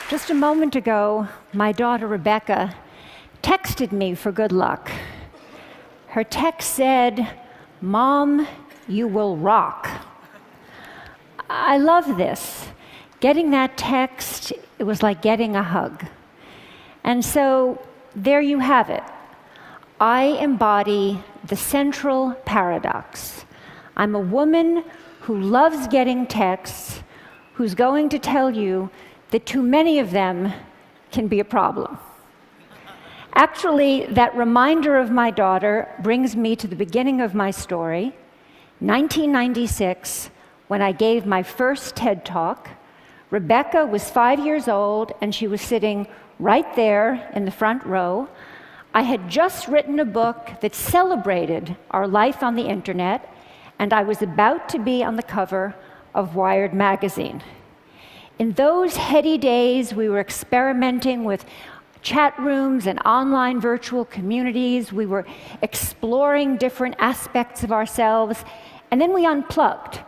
Just a moment ago, my daughter Rebecca texted me for good luck. Her text said, "Mom, you will rock." I love this. Getting that text, it was like getting a hug. And so there you have it. I embody the central paradox. I'm a woman who loves getting texts, who's going to tell you that too many of them can be a problem. Actually, that reminder of my daughter brings me to the beginning of my story, 1996, when I gave my first TED Talk. Rebecca was 5 years old, and she was sitting right there in the front row. I had just written a book that celebrated our life on the internet, and I was about to be on the cover of Wired magazine. In those heady days, we were experimenting with chat rooms and online virtual communities. We were exploring different aspects of ourselves, and then we unplugged.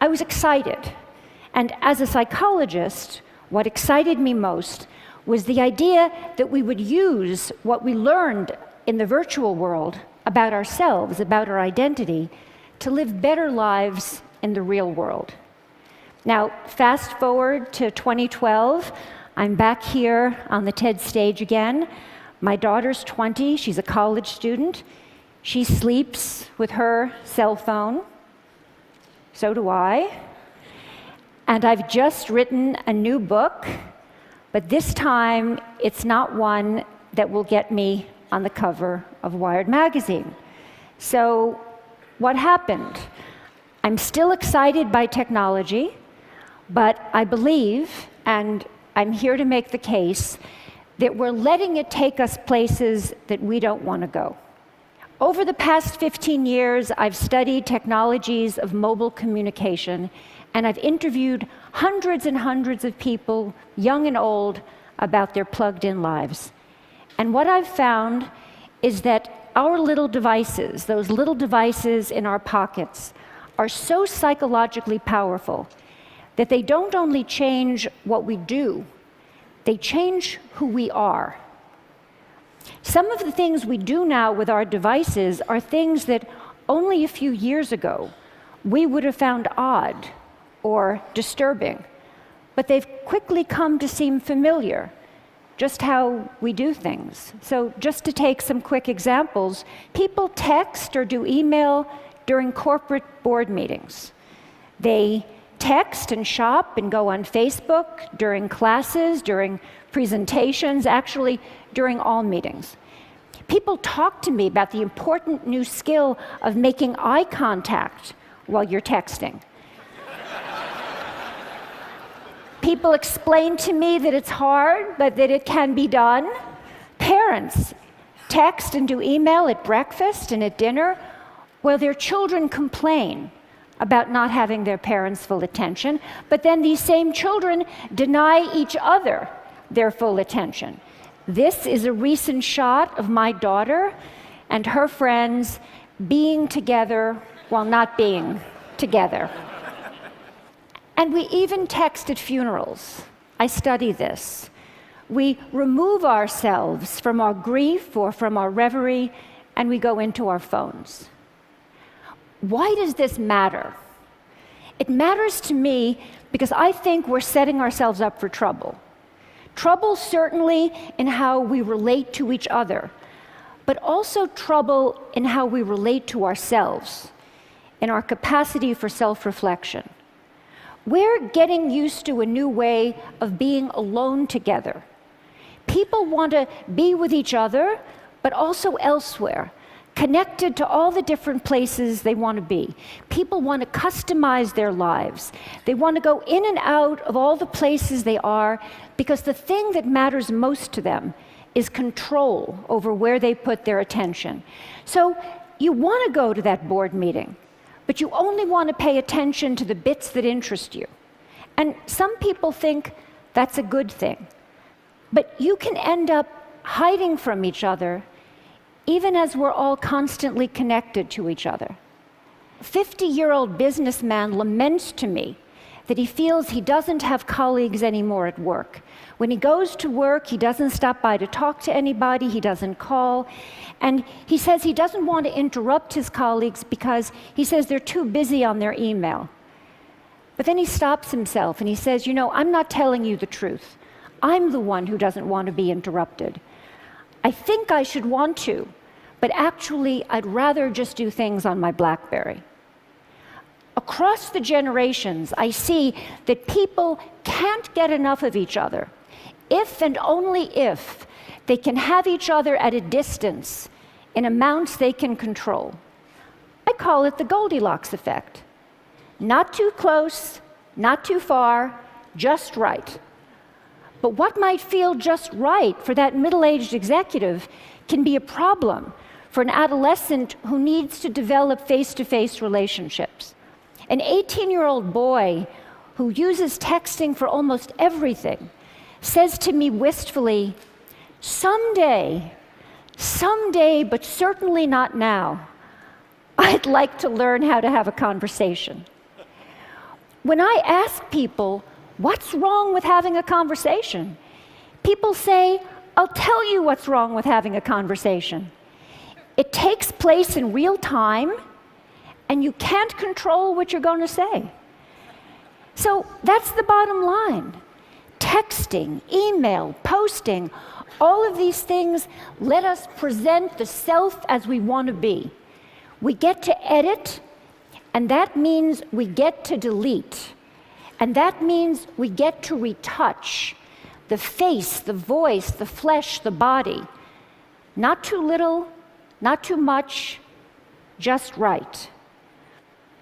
I was excited. And as a psychologist, what excited me most was the idea that we would use what we learned in the virtual world about ourselves, about our identity, to live better lives in the real world. Now, fast forward to 2012, I'm back here on the TED stage again. My daughter's 20, she's a college student. She sleeps with her cell phone. So do I. And I've just written a new book, but this time it's not one that will get me on the cover of Wired magazine. So what happened? I'm still excited by technology, but I believe, and I'm here to make the case, that we're letting it take us places that we don't want to go. Over the past 15 years, I've studied technologies of mobile communication, and I've interviewed hundreds and hundreds of people, young and old, about their plugged-in lives. And what I've found is that our little devices, those little devices in our pockets, are so psychologically powerful that they don't only change what we do, they change who we are. Some of the things we do now with our devices are things that only a few years ago we would have found odd or disturbing, but they've quickly come to seem familiar, just how we do things. So just to take some quick examples, people text or do email during corporate board meetings. They text and shop and go on Facebook during classes, during presentations, actually during all meetings. People talk to me about the important new skill of making eye contact while you're texting. People explain to me that it's hard, but that it can be done. Parents text and do email at breakfast and at dinner while their children complain about not having their parents' full attention, but then these same children deny each other their full attention. This is a recent shot of my daughter and her friends being together while not being together. And we even text at funerals. I study this. We remove ourselves from our grief or from our reverie, and we go into our phones. Why does this matter? It matters to me because I think we're setting ourselves up for trouble. Trouble certainly in how we relate to each other, but also trouble in how we relate to ourselves, in our capacity for self-reflection. We're getting used to a new way of being alone together. People want to be with each other, but also elsewhere, connected to all the different places they want to be. People want to customize their lives. They want to go in and out of all the places they are because the thing that matters most to them is control over where they put their attention. So you want to go to that board meeting, but you only want to pay attention to the bits that interest you. And some people think That's a good thing. But you can end up hiding from each other even as we're all constantly connected to each other. A 50-year-old businessman laments to me that he feels he doesn't have colleagues anymore at work. When he goes to work, he doesn't stop by to talk to anybody, he doesn't call, and he says he doesn't want to interrupt his colleagues because he says they're too busy on their email. But then he stops himself and he says, I'm not telling you the truth. I'm the one who doesn't want to be interrupted. I think I should want to, but actually I'd rather just do things on my BlackBerry. Across the generations, I see that people can't get enough of each other if and only if they can have each other at a distance in amounts they can control. I call it the Goldilocks effect. Not too close, not too far, just right. But what might feel just right for that middle-aged executive can be a problem for an adolescent who needs to develop face-to-face relationships. An 18-year-old boy who uses texting for almost everything says to me wistfully, someday, but certainly not now, I'd like to learn how to have a conversation. When I ask people, what's wrong with having a conversation? People say, I'll tell you what's wrong with having a conversation. It takes place in real time, and you can't control what you're going to say. So that's the bottom line. Texting, email, posting, all of these things let us present the self as we want to be. We get to edit, and that means we get to delete. And that means we get to retouch the face, the voice, the flesh, the body. Not too little, not too much, just right.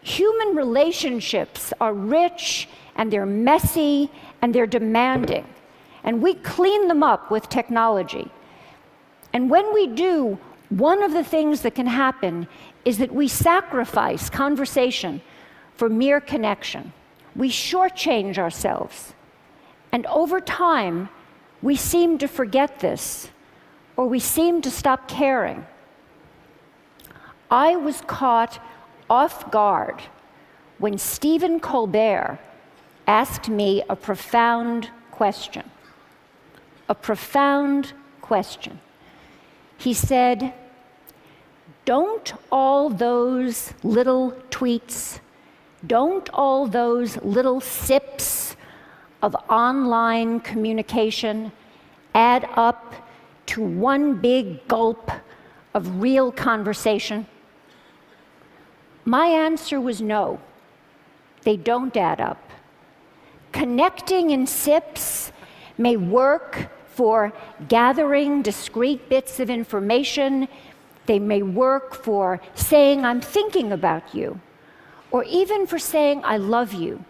Human relationships are rich, and they're messy, and they're demanding. And we clean them up with technology. And when we do, one of the things that can happen is that we sacrifice conversation for mere connection. We shortchange ourselves. And over time, we seem to forget this, or we seem to stop caring. I was caught off guard when Stephen Colbert asked me a profound question. A profound question. He said, don't all those little tweets, don't all those little sips of online communication add up to one big gulp of real conversation? My answer was no, they don't add up. Connecting in sips may work for gathering discrete bits of information. They may work for saying, I'm thinking about you, or even for saying, I love you.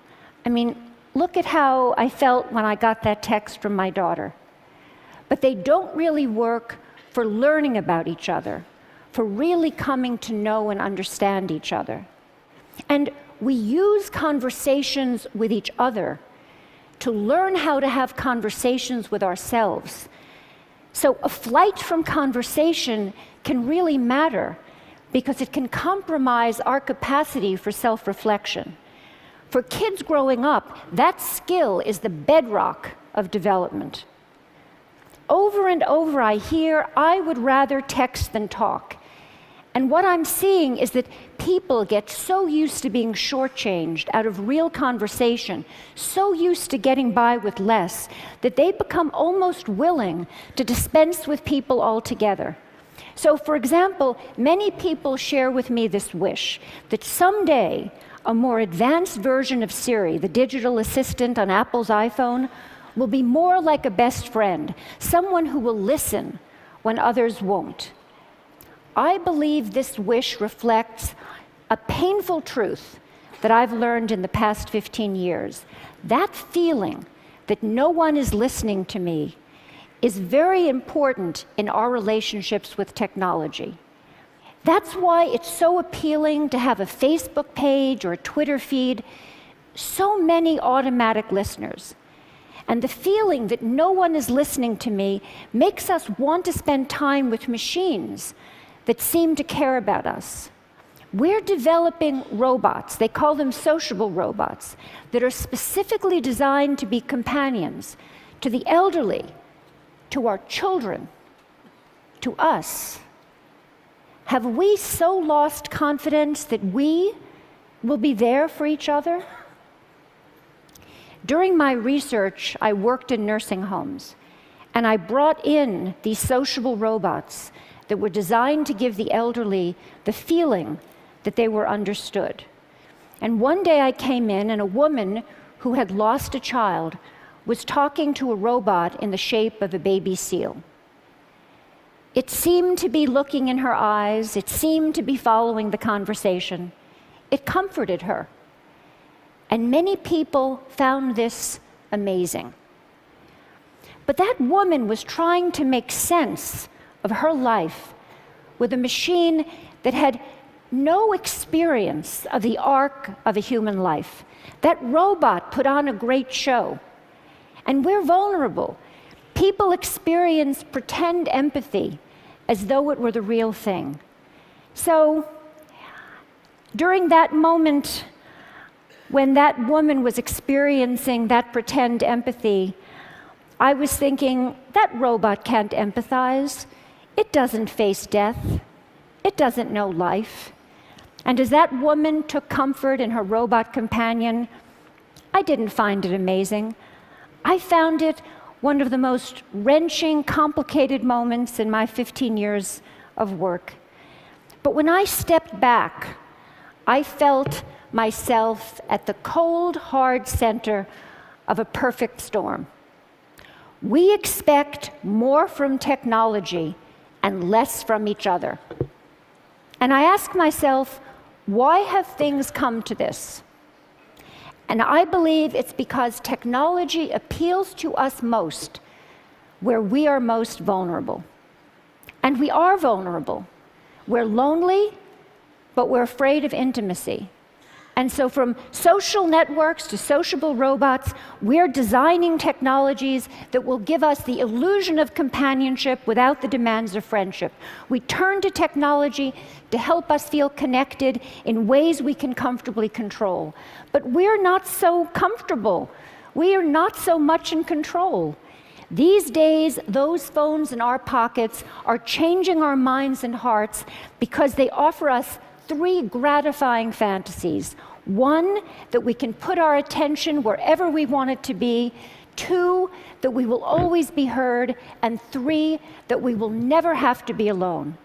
I mean, look at how I felt when I got that text from my daughter. But they don't really work for learning about each other, for really coming to know and understand each other. And we use conversations with each other to learn how to have conversations with ourselves. So a flight from conversation can really matter because it can compromise our capacity for self-reflection. For kids growing up, that skill is the bedrock of development. Over and over I hear, I would rather text than talk. And what I'm seeing is that people get so used to being shortchanged out of real conversation, so used to getting by with less, that they become almost willing to dispense with people altogether. So, for example, many people share with me this wish that someday a more advanced version of Siri, the digital assistant on Apple's iPhone, will be more like a best friend, someone who will listen when others won't. I believe this wish reflects a painful truth that I've learned in the past 15 years. That feeling that no one is listening to me is very important in our relationships with technology. That's why it's so appealing to have a Facebook page or a Twitter feed, so many automatic listeners. And the feeling that no one is listening to me makes us want to spend time with machines that seem to care about us. We're developing robots, they call them sociable robots, that are specifically designed to be companions to the elderly, to our children, to us. Have we so lost confidence that we will be there for each other? During my research, I worked in nursing homes, and I brought in these sociable robots that were designed to give the elderly the feeling that they were understood. And one day I came in, and a woman who had lost a child was talking to a robot in the shape of a baby seal. It seemed to be looking in her eyes. It seemed to be following the conversation. It comforted her. And many people found this amazing. But that woman was trying to make sense of her life with a machine that had no experience of the arc of a human life. That robot put on a great show. And we're vulnerable. People experience pretend empathy as though it were the real thing. So, during that moment, when that woman was experiencing that pretend empathy, I was thinking, that robot can't empathize. It doesn't face death. It doesn't know life. And as that woman took comfort in her robot companion, I didn't find it amazing. I found it one of the most wrenching, complicated moments in my 15 years of work. But when I stepped back, I felt myself at the cold, hard center of a perfect storm. We expect more from technology and less from each other. And I ask myself, why have things come to this? And I believe it's because technology appeals to us most where we are most vulnerable. And we are vulnerable. We're lonely, but we're afraid of intimacy. And so from social networks to sociable robots, we're designing technologies that will give us the illusion of companionship without the demands of friendship. We turn to technology to help us feel connected in ways we can comfortably control. But we're not so comfortable. We are not so much in control. These days, those phones in our pockets are changing our minds and hearts because they offer us 3 gratifying fantasies. 1, that we can put our attention wherever we want it to be. 2, that we will always be heard. And 3, that we will never have to be alone.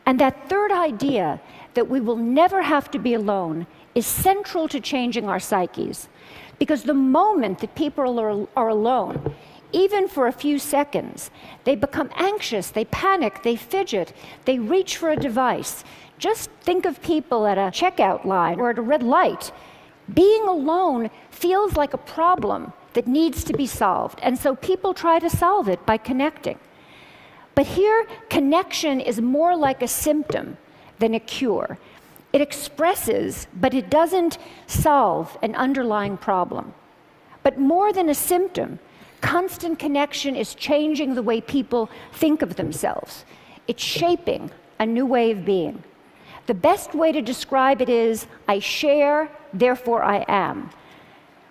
And that third idea, that we will never have to be alone, is central to changing our psyches. Because the moment that people are alone, even for a few seconds, they become anxious, they panic, they fidget, they reach for a device. Just think of people at a checkout line or at a red light. Being alone feels like a problem that needs to be solved, and so people try to solve it by connecting. But here, connection is more like a symptom than a cure. It expresses, but it doesn't solve an underlying problem. But more than a symptom, constant connection is changing the way people think of themselves. It's shaping a new way of being. The best way to describe it is, I share, therefore I am.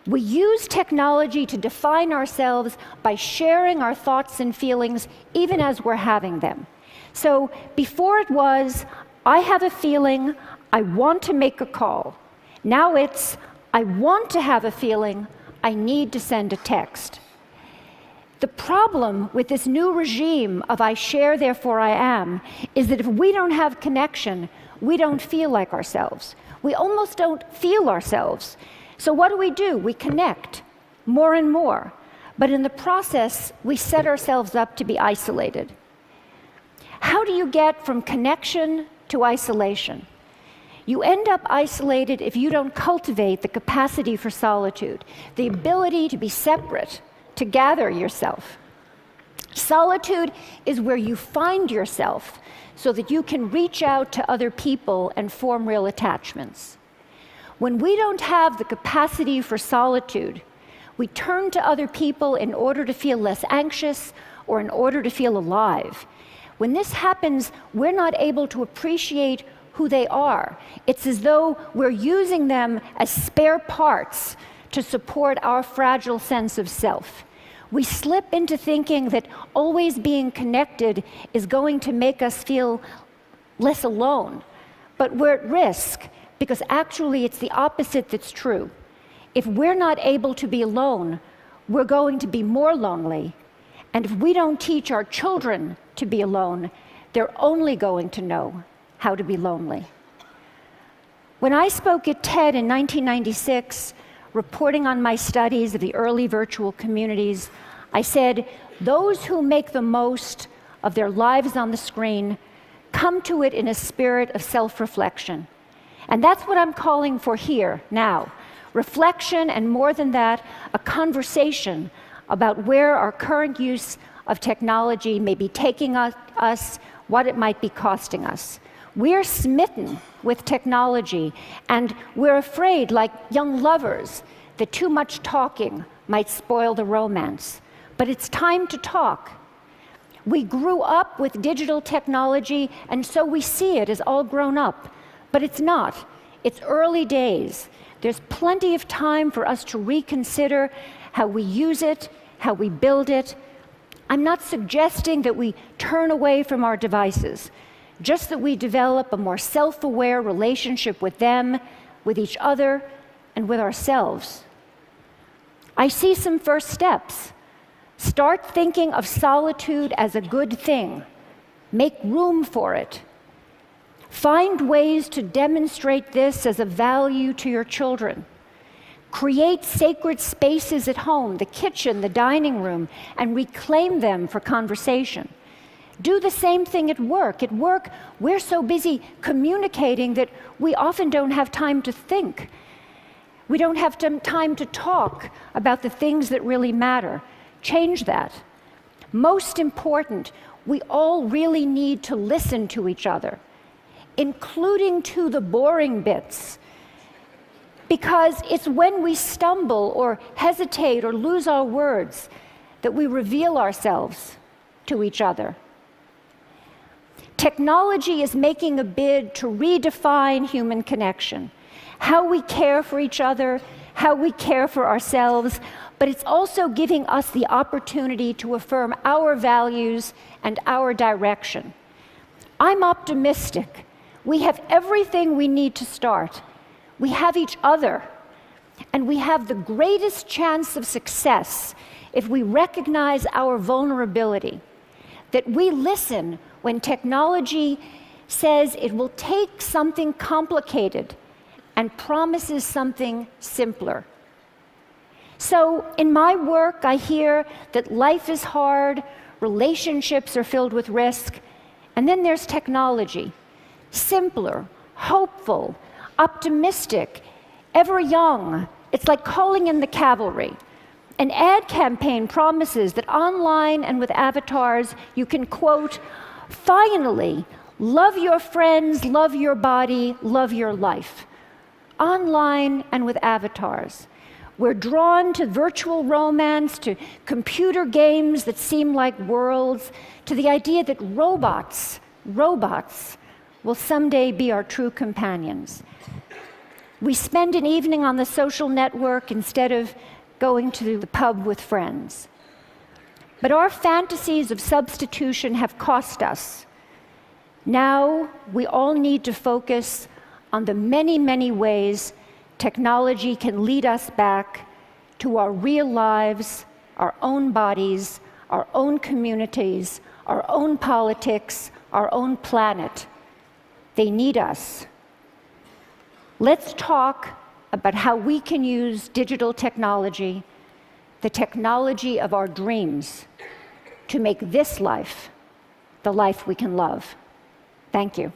We use technology to define ourselves by sharing our thoughts and feelings even as we're having them. So before it was, I have a feeling, I want to make a call. Now it's, I want to have a feeling, I need to send a text. The problem with this new regime of I share, therefore I am, is that if we don't have connection, we don't feel like ourselves. We almost don't feel ourselves. So what do? We connect more and more. But in the process, we set ourselves up to be isolated. How do you get from connection to isolation? You end up isolated if you don't cultivate the capacity for solitude, the ability to be separate, to gather yourself. Solitude is where you find yourself so that you can reach out to other people and form real attachments. When we don't have the capacity for solitude, We turn to other people in order to feel less anxious or in order to feel alive. When this happens, we're not able to appreciate who they are. It's as though we're using them as spare parts to support our fragile sense of self. We slip into thinking that always being connected is going to make us feel less alone. But we're at risk, because actually it's the opposite that's true. If we're not able to be alone, we're going to be more lonely. And if we don't teach our children to be alone, they're only going to know how to be lonely. When I spoke at TED in 1996, reporting on my studies of the early virtual communities, I said, those who make the most of their lives on the screen come to it in a spirit of self-reflection. And that's what I'm calling for here, now. Reflection, and more than that, a conversation about where our current use of technology may be taking us, what it might be costing us. We're smitten with technology, and we're afraid, like young lovers, that too much talking might spoil the romance. But it's time to talk. We grew up with digital technology, and so we see it as all grown up. But it's not. It's early days. There's plenty of time for us to reconsider how we use it, how we build it. I'm not suggesting that we turn away from our devices, just that we develop a more self-aware relationship with them, with each other, and with ourselves. I see some first steps. Start thinking of solitude as a good thing. Make room for it. Find ways to demonstrate this as a value to your children. Create sacred spaces at home, the kitchen, the dining room, and reclaim them for conversation. Do the same thing at work. At work, we're so busy communicating that we often don't have time to think. We don't have time to talk about the things that really matter. Change that. Most important, we all really need to listen to each other, including to the boring bits, because it's when we stumble or hesitate or lose our words that we reveal ourselves to each other. Technology is making a bid to redefine human connection, how we care for each other, how we care for ourselves, but it's also giving us the opportunity to affirm our values and our direction. I'm optimistic. We have everything we need to start. We have each other, and we have the greatest chance of success if we recognize our vulnerability, that we listen when technology says it will take something complicated and promises something simpler. So in my work, I hear that life is hard, relationships are filled with risk, and then there's technology. Simpler, hopeful, optimistic, ever young. It's like calling in the cavalry. An ad campaign promises that online and with avatars, you can, quote, finally, love your friends, love your body, love your life. Online and with avatars. We're drawn to virtual romance, to computer games that seem like worlds, to the idea that robots will someday be our true companions. We spend an evening on the social network instead of going to the pub with friends. But our fantasies of substitution have cost us. Now we all need to focus on the many, many ways technology can lead us back to our real lives, our own bodies, our own communities, our own politics, our own planet. They need us. Let's talk about how we can use digital technology, the technology of our dreams, to make this life the life we can love. Thank you.